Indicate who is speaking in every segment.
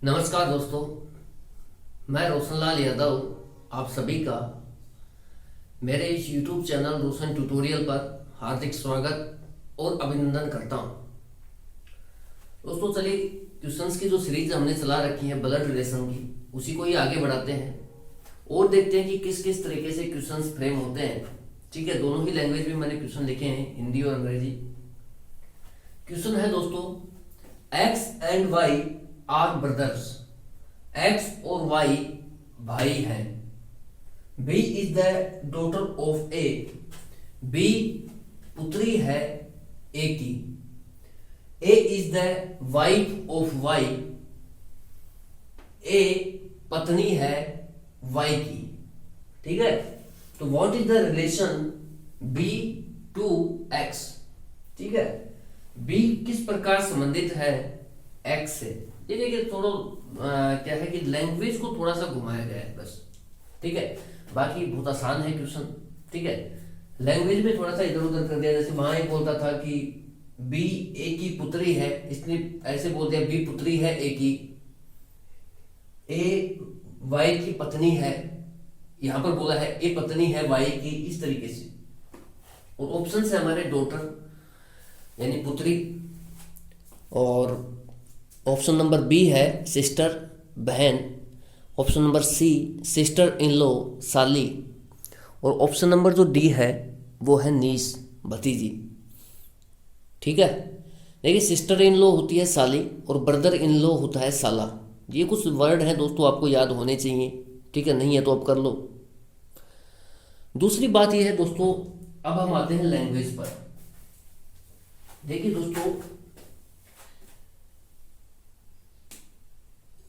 Speaker 1: नमस्कार दोस्तों, मैं रोशनलाल यादव आप सभी का मेरे इस YouTube चैनल रोशन ट्यूटोरियल पर हार्दिक स्वागत और अभिनंदन करता हूं। दोस्तों चलिए क्वेश्चंस की जो सीरीज हमने चला रखी है ब्लड रिलेशन की, उसी को ही आगे बढ़ाते हैं और देखते हैं कि किस किस तरीके से क्वेश्चंस फ्रेम होते हैं। ठीक है, दोनों ही लैंग्वेज में मैंने क्वेश्चन लिखे हैं, हिंदी और अंग्रेजी। क्वेश्चन है दोस्तों, X and Y are brothers. X और वाई भाई हैं। B is the daughter of A. B पुत्री है ए की। A is the wife of Y. A पत्नी है वाई की। ठीक है, तो what is the relation B to X. ठीक है, बी किस प्रकार संबंधित है एक्स से। ये देखिए थोड़ा क्या है कि लैंग्वेज को थोड़ा सा घुमाया गया है बस। ठीक है, बाकी बहुत आसान है क्वेश्चन। ठीक है, लैंग्वेज में थोड़ा सा इधर उधर कर दिया। जैसे वहां एक बोलता था कि बी ए की पुत्री है, इसने ऐसे बोल दिया बी पुत्री है ए की। ए वाई की पत्नी है, यहां पर बोला है ए पत्नी है वाई की, इस तरीके से। और ऑप्शन है हमारे डॉटर यानी पुत्री, और ऑप्शन नंबर बी है सिस्टर बहन। Option number C sister in law साली। और ऑप्शन नंबर जो डी है वो है नीस भतीजी। ठीक है, देखिए सिस्टर इन लॉ होती है साली और ब्रदर इन लॉ होता है साला। ये कुछ वर्ड हैं दोस्तों, आपको याद होने चाहिए। ठीक है, नहीं है तो आप कर लो। दूसरी बात यह है दोस्तों, अब हम आते हैं लैंग्वेज पर। देखिए दोस्तों,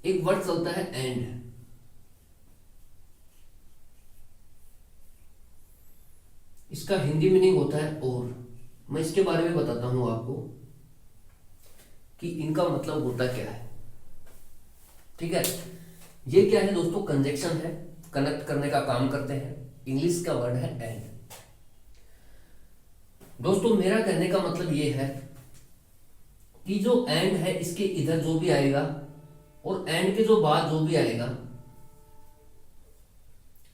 Speaker 1: एक वर्ड चलता है एंड। इसका हिंदी मीनिंग होता है और। मैं इसके बारे में बताता हूं आपको कि इनका मतलब होता क्या है। ठीक है, ये क्या है दोस्तों, कंजक्शन है, कनेक्ट करने का काम करते हैं। इंग्लिश का वर्ड है एंड। दोस्तों मेरा कहने का मतलब ये है कि जो एंड है इसके इधर जो भी आएगा और एंड के जो बाद जो भी आएगा,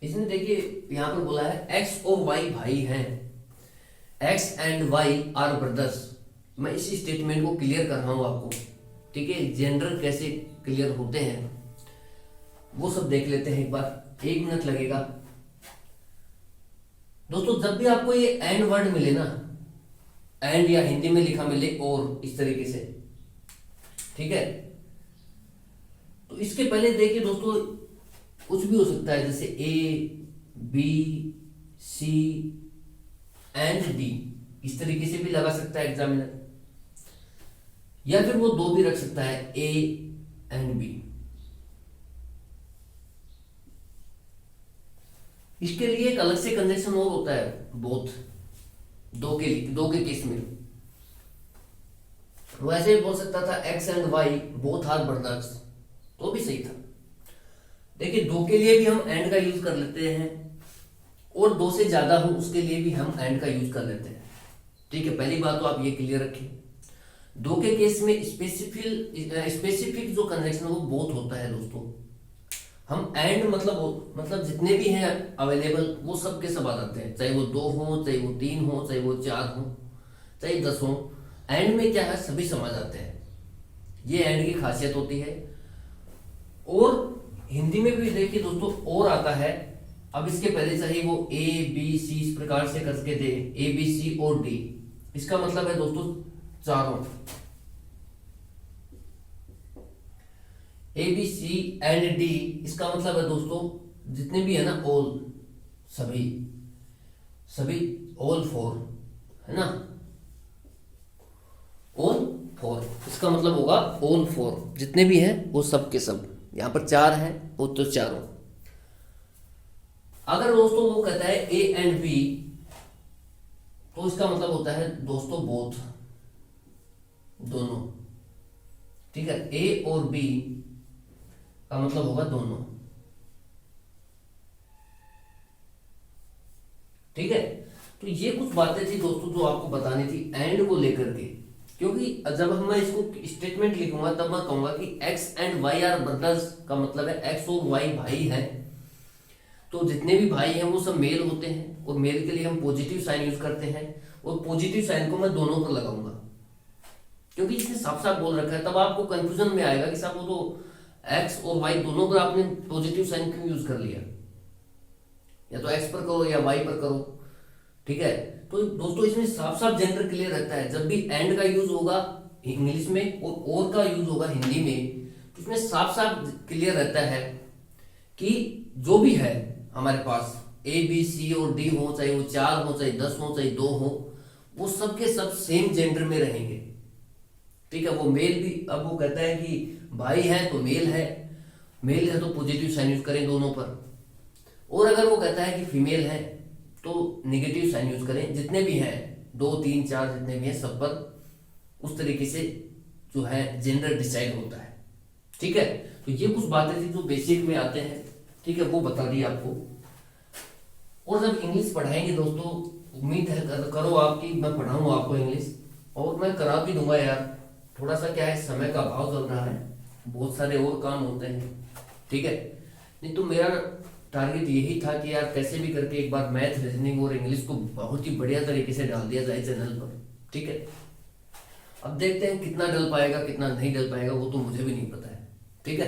Speaker 1: इसने देखिए यहां पर बोला है एक्स और वाई भाई हैं। X and Y are brothers. मैं इस स्टेटमेंट को क्लियर कर रहा हूं आपको। ठीक है, जेंडर कैसे क्लियर होते हैं वो सब देख लेते हैं एक बार, 1 मिनट लगेगा। दोस्तों जब भी आपको ये एंड वर्ड मिले ना, एंड या हिंदी में लिखा मिले और इस तरीके से, ठीक है, तो इसके पहले देखिए दोस्तों कुछ भी हो सकता है, जैसे A B C and D, इस तरीके से भी लगा सकता है एग्जामिनर, या फिर वो दो भी रख सकता है, ए एंड बी। इसके लिए एक अलग से कंजक्शन और होता है, बोथ, दो के केस में। वैसे भी बोल सकता था X and Y both are brothers, तो भी सही था। देखिए दो के लिए भी हम एंड का यूज कर लेते हैं और दो से ज्यादा हो उसके लिए भी हम एंड का यूज कर लेते हैं। ठीक है, पहली बात तो आप ये क्लियर रखें। दो के केस में स्पेसिफिक जो कंजक्शन है वो बोथ होता है दोस्तों। हम एंड मतलब जितने भी हैं अवेलेबल वो सब के सब आ जाते हैं, चाहे वो 2 हो, चाहे वो 3 हो, चाहे वो 4 हो, चाहे 10 हो। एंड में क्या है, सभी समा जाते हैं। ये एंड की खासियत होती है। और हिंदी में भी देखिए दोस्तों और आता है। अब इसके पहले चाहे वो ए बी सी इस प्रकार से करके दे, ए बी सी और डी, इसका मतलब है दोस्तों चारों, A B C and D, इसका मतलब है दोस्तों जितने भी है ना, ऑल, सभी सभी, ऑल 4 है ना, ऑल 4, इसका मतलब होगा ऑल 4, जितने भी हैं वो सब के सब। यहां पर 4 है वो तो चारों। अगर दोस्तों वो कहता है ए एंड बी, तो इसका मतलब होता है दोस्तों बोथ, दोनों। ठीक है, ए और बी का मतलब होगा दोनों। ठीक है, तो ये कुछ बातें थी दोस्तों जो आपको बतानी थी एंड को लेकर के, क्योंकि जब मैं इसको स्टेटमेंट लिखूंगा तब मैं कहूंगा कि X and Y are brothers, का मतलब है एक्स और वाई भाई हैं। तो जितने भी भाई हैं वो सब मेल होते हैं, और मेल के लिए हम पॉजिटिव साइन यूज करते हैं, और पॉजिटिव साइन को मैं दोनों पर लगाऊंगा, क्योंकि इसने साफ साफ बोल रखा है। तब आपको कंफ्यूजन में आएगा कि साहब वो तो एक्स और वाई दोनों पर आपने पॉजिटिव साइन क्यों यूज कर लिया, या तो एक्स पर करो या वाई पर करो, ठीक है। तो दोस्तों इसमें साफ साफ जेंडर क्लियर रहता है। जब भी एंड का यूज होगा इंग्लिश में और का यूज होगा हिंदी में, तो इसमें साफ साफ क्लियर रहता है कि जो भी है हमारे पास ए बी सी और डी हो, चाहे वो 4 हो, चाहे 10 हो, चाहे 2 हो, वो सब के सब सेम जेंडर में रहेंगे, ठीक है। वो मेल भी, अब वो कहता है कि भाई है तो मेल है तो पॉजिटिव साइन यूज करें दोनों पर, और अगर वो कहता है कि फीमेल है तो नेगेटिव साइन यूज करें। जितने भी हैं 2 3 4 जितने भी हैं सब पर उस तरीके से जो है जेंडर डिसाइड होता है, ठीक है। तो ये कुछ बातें थी जो बेसिक में आते हैं, ठीक है, वो बता दी आपको। और जब इंग्लिश पढ़ाएंगे दोस्तों, उम्मीद है करो आपकी मैं पढ़ाऊंगा आपको इंग्लिश, और मैं करा भी दूंगा यार। थोड़ा सा क्या है, समय का अभाव चल रहा है, बहुत सारे और काम होते हैं, ठीक है। नहीं तो मेरा टारगेट यही था कि यार कैसे भी करके एक बार मैथ, रीजनिंग और इंग्लिश को बहुत ही बढ़िया तरीके से डाल दिया जाए चैनल पर, ठीक है। अब देखते हैं कितना डल पाएगा कितना नहीं डल पाएगा, वो तो मुझे भी नहीं पता है, ठीक है।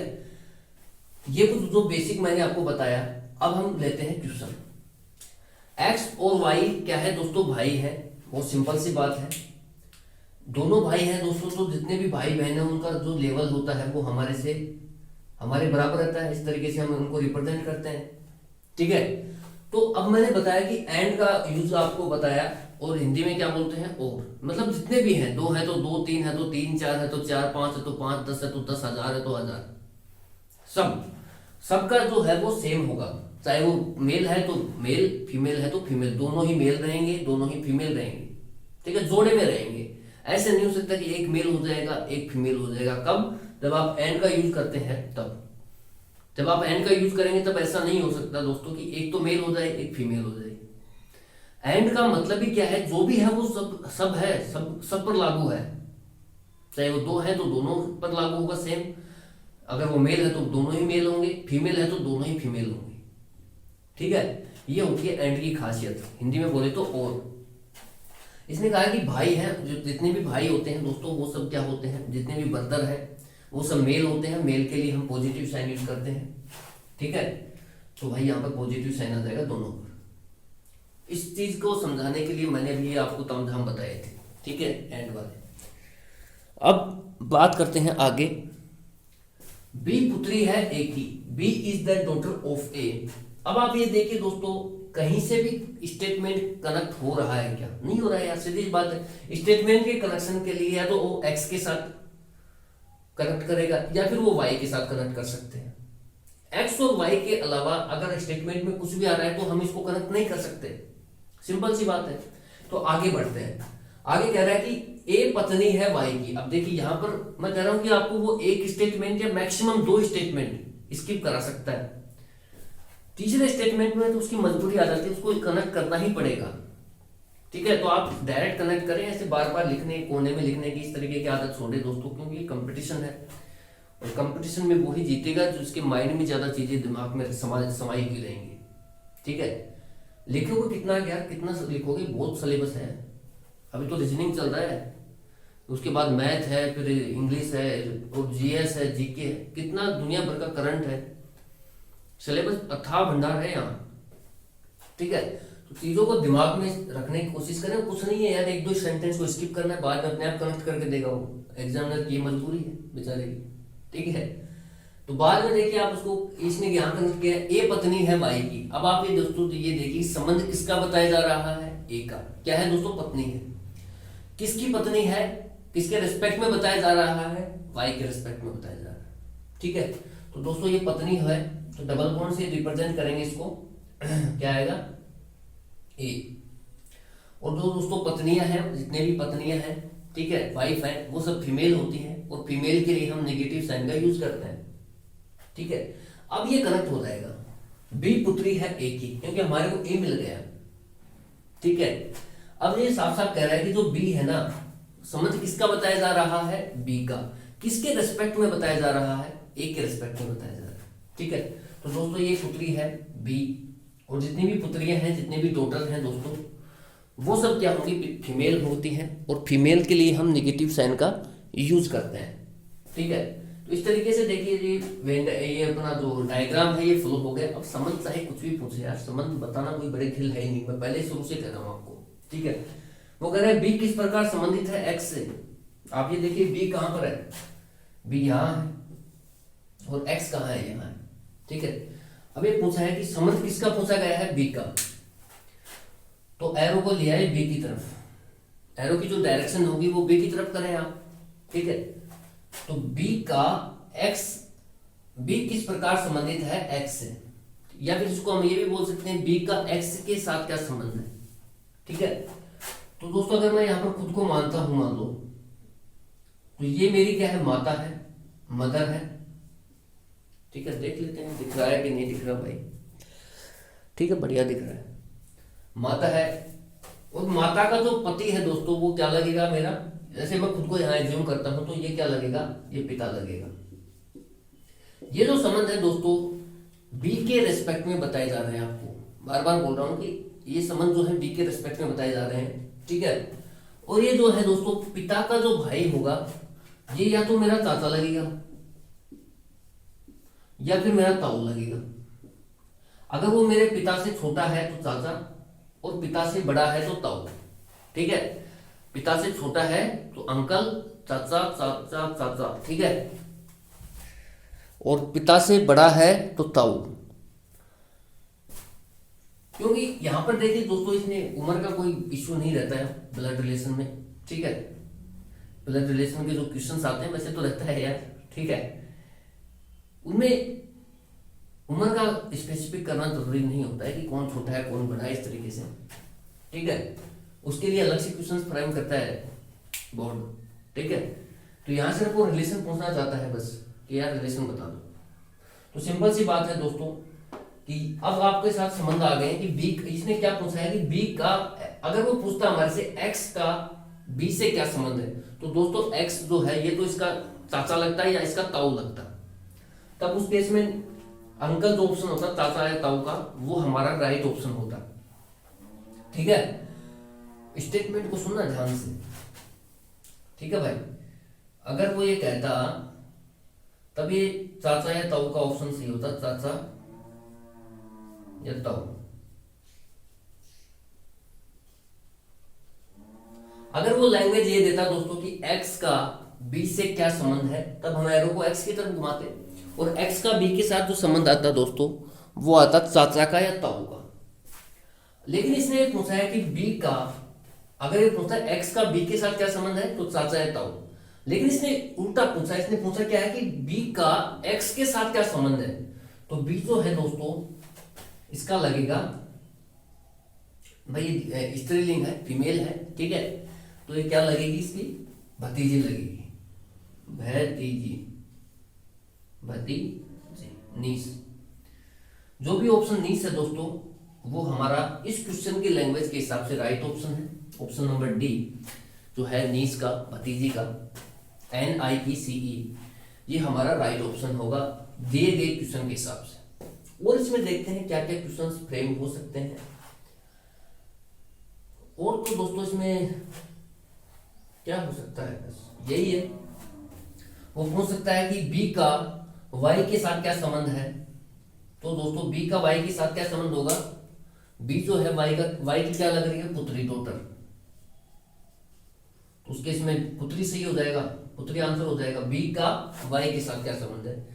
Speaker 1: ये कुछ जो बेसिक मैंने आपको बताया। अब हम लेते हैं क्वेश्चन। एक्स और वाई क्या है दोस्तों, भाई है, बहुत सिंपल सी बात है। दोनों भाई हैं दोस्तों, तो जितने भी भाई बहन हैं उनका जो लेवल होता है वो हमारे बराबर रहता है। इस तरीके से हम उनको रिप्रेजेंट करते हैं, ठीक है। तो अब मैंने बताया कि एंड का यूज आपको बताया, और हिंदी में क्या बोलते हैं, और मतलब जितने भी हैं, 2 है तो 2, 3 है तो 3, 4 है तो 4, 5 है तो 5, 10 है तो 10, 1000 है तो 1000, सबका जो है वो सेम होगा। चाहे वो मेल है तो मेल, फीमेल है तो फीमेल, दोनों ही मेल रहेंगे, दोनों ही फीमेल रहेंगे, ठीक है, जोड़े में रहेंगे। ऐसे नहीं हो सकता कि एक मेल हो जाएगा एक फीमेल हो जाएगा। कब, जब आप एंड का यूज करते हैं तब। जब आप एंड का यूज करेंगे तब ऐसा नहीं हो सकता दोस्तों कि एक तो मेल हो जाए एक फीमेल हो जाए। एंड का मतलब ही क्या है, जो भी है वो सब है, सब पर लागू है। चाहे वो 2 है तो दोनों पर लागू होगा सेम। अगर वो मेल है तो दोनों ही मेल होंगे, फीमेल है तो दोनों ही फीमेल होंगे, ठीक है। ये होती है एंड की खासियत, हिंदी में बोले तो। और इसने कहा कि भाई हैं, जो जितने भी भाई होते हैं दोस्तों वो सब क्या होते हैं, जितने भी ब्रदर है वो सब मेल होते हैं। मेल के लिए हम पॉजिटिव साइन यूज करते हैं, ठीक है। तो भाई यहाँ पर पॉजिटिव साइन आ जाएगा दोनों पर। इस चीज को समझाने के लिए मैंने अभी आपको तामझाम बताए थे, ठीक है, एंड वाले। अब बात करते हैं आगे। बी पुत्री है ए की, B is the daughter of A. अब आप ये देखिए दोस्तों, कहीं से भी स्टेटमेंट कनेक्ट हो रहा है क्या, नहीं हो रहा है यार, सीधी बात है। स्टेटमेंट के कनेक्शन के लिए या तो वो एक्स के साथ कनेक्ट करेगा या फिर वो वाई के साथ कनेक्ट कर सकते हैं। एक्स और वाई के अलावा अगर स्टेटमेंट में कुछ भी आ रहा है तो हम इसको कनेक्ट नहीं कर सकते, सिंपल सी बात है। तो आगे बढ़ते हैं। आगे कह रहा है कि ए पत्नी है वाई की। अब देखिए यहां पर मैं कह रहा हूं कि आपको वो एक स्टेटमेंट या मैक्सिमम 2 स्टेटमेंट स्किप करा सकता है। तीसरे स्टेटमेंट में तो उसकी मजबूरी आ जाती है, उसको कनेक्ट करना ही पड़ेगा, ठीक है। तो आप डायरेक्ट कनेक्ट करें, ऐसे बार बार लिखने, कोने में लिखने की इस तरीके की आदत छोड़े दोस्तों, क्योंकि ये कंपटीशन है और कंपटीशन में वही जीतेगा जो उसके माइंड में ज्यादा चीजें दिमाग में समाई हुई रहेंगी, ठीक है। लिखोगे कितना यार, कितना लिखोगे, बहुत सिलेबस है। अभी तो रीजनिंग चल रहा है, उसके बाद मैथ है, फिर इंग्लिश है और जीएस है, जीके है, कितना दुनिया भर का करंट है। सिलेबस अथाह भंडार है यहाँ, ठीक है। तो चीजों को दिमाग में रखने की कोशिश करें। कुछ नहीं है यार, 1-2 सेंटेंस को स्किप करना है, बाद में अपने आप कनेक्ट करके देगा वो। एग्जामिनर की मजबूरी है बेचारे की, ठीक है। तो बाद में देखिए आप उसको, इसने यहाँ कनेक्ट किया, ए पत्नी है वाई की। अब आप ये दोस्तों ये देखिए संबंध किसका बताया जा रहा है, ए का। क्या है दोस्तों, पत्नी है। किसकी पत्नी है, किसके रिस्पेक्ट में बताया जा रहा है, वाई के रिस्पेक्ट में बताया जा रहा है, ठीक है। तो दोस्तों ये पत्नी है, तो डबल बॉन्ड से रिप्रेजेंट करेंगे इसको क्या आएगा, ए। और जो दोस्तों पत्नियां हैं, जितने भी पत्नियां हैं, ठीक है, वाइफ है, वो सब फीमेल होती हैं, और फीमेल के लिए हम नेगेटिव साइन का यूज करते हैं, ठीक है। अब ये कनेक्ट हो जाएगा, बी पुत्री है ए की, क्योंकि हमारे को ए मिल गया, ठीक है। अब ये साफ साफ कह रहा है कि जो बी है ना, संबंध किसका बताया जा रहा है, बी का। किसके रेस्पेक्ट में बताया जा रहा है, ए के रेस्पेक्ट में बताया जा रहा है। ठीक है, तो दोस्तों ये पुत्री है बी, और जितनी भी पुत्रियां हैं, जितने भी डॉटर हैं दोस्तों, वो सब क्या होंगी, फीमेल होती हैं, और फीमेल के लिए हम निगेटिव साइन का यूज करते हैं। ठीक है, तो इस तरीके से देखिए ये अपना जो डायग्राम है ये फ्लो हो गया। अब संबंध चाहे कुछ भी पूछे यार, संबंध बताना कोई बड़े खेल है ही नहीं, मैं पहले शुरू से कह रहा हूं आपको। ठीक है, वो कह रहे हैं बी किस प्रकार संबंधित है एक्स से। आप ये देखिए बी कहां पर है, बी यहां है और एक्स कहां है, यहां है। ठीक है, अब ये पूछा है कि संबंध किसका पूछा गया है, बी का। तो एरो को लिया है बी की तरफ, एरो की जो डायरेक्शन होगी वो बी की तरफ करें आप। ठीक है, तो बी का एक्स, बी किस प्रकार संबंधित है एक्स से, या फिर इसको हम ये भी बोल सकते हैं बी का एक्स के साथ क्या संबंध है। ठीक है, तो दोस्तों अगर मैं यहां पर खुद को मानता हूं, मान लो तो ये मेरी क्या है, माता है, मदर है। ठीक है, देख लेते हैं दिख रहा है कि नहीं दिख रहा भाई। ठीक है, बढ़िया दिख रहा है, माता है। और माता का जो पति है दोस्तों वो क्या लगेगा मेरा, जैसे मैं खुद को यहाँ एज्यूम करता हूं तो ये क्या लगेगा, ये पिता लगेगा। ये जो संबंध है दोस्तों बी के रेस्पेक्ट में बताए जा रहे हैं, आपको बार बार बोल रहा हूं कि ये संबंध जो है बी के रेस्पेक्ट में बताए जा रहे हैं। ठीक है, और ये जो है दोस्तों पिता का जो भाई होगा ये या तो मेरा चाचा लगेगा या फिर मेरा ताऊ लगेगा। अगर वो मेरे पिता से छोटा है तो चाचा, और पिता से बड़ा है तो ताऊ। ठीक है, पिता से छोटा है तो अंकल, चाचा चाचा चाचा। ठीक है, और पिता से बड़ा है तो ताऊ। क्योंकि यहां पर देखिए दोस्तों इसमें उम्र का कोई इश्यू नहीं रहता है ब्लड रिलेशन में। ठीक है, ब्लड रिलेशन के जो क्वेश्चंस आते हैं वैसे तो रहता है यार। ठीक है, उनमें उम्र का स्पेसिफिक करना जरूरी नहीं होता है कि कौन छोटा है कौन बड़ा है, इस तरीके से। ठीक है, उसके लिए अलग से क्वेश्चंस फ्रेम करता है बोर्ड। ठीक है, तो यहां सिर्फ वो रिलेशन पूछना चाहता है बस कि यार रिलेशन बता दो। तो सिंपल सी बात है दोस्तों कि अब आपके साथ संबंध आ गए कि बी, इसने क्या पूछा है कि बी का, अगर वो पूछता हमारे से एक्स का बी से क्या संबंध है, तो दोस्तों एक्स जो है ये तो इसका चाचा लगता है या इसका ताऊ लगता है। तब उस केस में अंकल जो ऑप्शन होता चाचा या ताऊ का, वो हमारा राइट ऑप्शन होता। ठीक है, स्टेटमेंट को सुनना ध्यान से। ठीक है भाई, अगर वो ये कहता तब ये चाचा या ताऊ का ऑप्शन सही होता, चाचा या ताऊ। अगर वो लैंग्वेज ये देता दोस्तों कि x का b से क्या संबंध है, तब हम एरो को x की तरफ घुमाते, और x का b के साथ जो संबंध आता दोस्तों वो आता चाचा का या ताऊ का। लेकिन इसने ये पूछा है कि b का, अगर ये पूछा है x का b के साथ क्या संबंध है तो चाचा या ताऊ। लेकिन इसने उल्टा पूछा, इसने पूछा क्या है कि b का x के साथ क्या संबंध है, तो b जो है दोस्तों इसका लगेगा भाई, स्त्रीलिंग है, फीमेल है। ठीक है, तो ये क्या लगेगी, इसकी भतीजी लगेगी, भतीजी, भतीजी, नीस। जो भी ऑप्शन नीस है दोस्तों वो हमारा इस क्वेश्चन की लैंग्वेज के हिसाब से राइट ऑप्शन है। ऑप्शन नंबर डी जो है नीस का, भतीजी का, NIECE, ये हमारा राइट ऑप्शन होगा दिए गए क्वेश्चन के हिसाब से। और इसमें देखते हैं क्या क्या क्वेश्चंस फ्रेम हो सकते हैं। और तो दोस्तों इसमें क्या हो सकता है, बस यही है। वो पूछ सकता है कि बी का वाई के साथ क्या संबंध है, तो दोस्तों बी का वाई के साथ क्या संबंध होगा, बी जो है वाई की क्या लग रही है, पुत्री, डॉटर। तो उसके इसमें पुत्री सही हो जाएगा, पुत्री आंसर हो जाएगा। बी का वाई के साथ क्या संबंध है,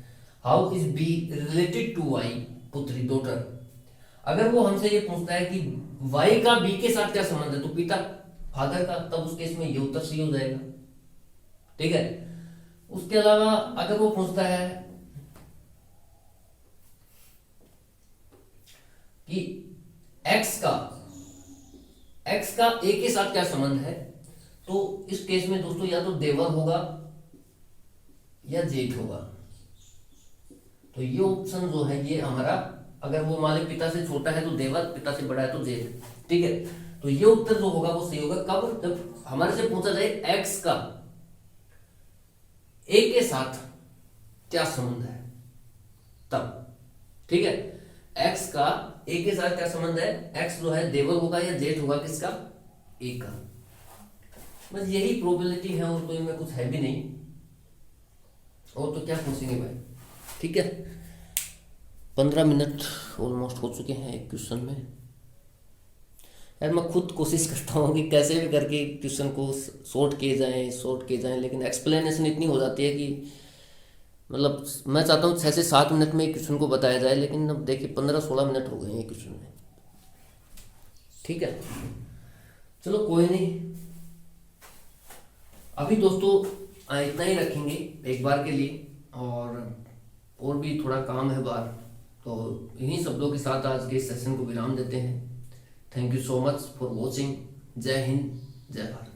Speaker 1: how is B related to Y, पुत्री, डॉटर। अगर वो हमसे ये पूछता है कि वाई का बी के साथ क्या संबंध है, तो पिता, फादर का, तब उस केस में ये उत्तर सही हो जाएगा। ठीक है, उसके अलावा अगर वो पूछता है कि एक्स का ए के साथ क्या संबंध है, तो इस केस में दोस्तों या तो देवर होगा या जेठ होगा। तो ये ऑप्शन जो है ये हमारा, अगर वो मालिक पिता से छोटा है तो देवर, पिता से बड़ा है तो जेठ। ठीक है, तो ये उत्तर जो होगा वो सही होगा कब, जब हमारे से पूछा जाए x का a के साथ क्या संबंध है, तब। ठीक है, x का a के साथ क्या संबंध है, x जो है देवर होगा या जेठ होगा किसका, a का। बस यही प्रोबेबिलिटी है और कोई में कुछ है भी नहीं, और तो क्या पूछेंगे भाई। ठीक है, 15 मिनट ऑलमोस्ट हो चुके हैं एक क्वेश्चन में। यार मैं खुद कोशिश करता हूँ कि कैसे भी करके क्वेश्चन को शॉर्ट किए जाएं, लेकिन एक्सप्लेनेशन इतनी हो जाती है कि मतलब मैं चाहता हूँ 6 से 7 मिनट में एक क्वेश्चन को बताया जाए, लेकिन अब देखिए 15-16 मिनट हो गए हैं क्वेश्चन में। ठीक है, चलो कोई नहीं, अभी दोस्तों इतना ही रखेंगे एक बार के लिए, और भी थोड़ा काम है बाहर, तो इन्हीं शब्दों के साथ आज के सेशन को विराम देते हैं। Thank you so much for watching. जय हिंद, जय भारत।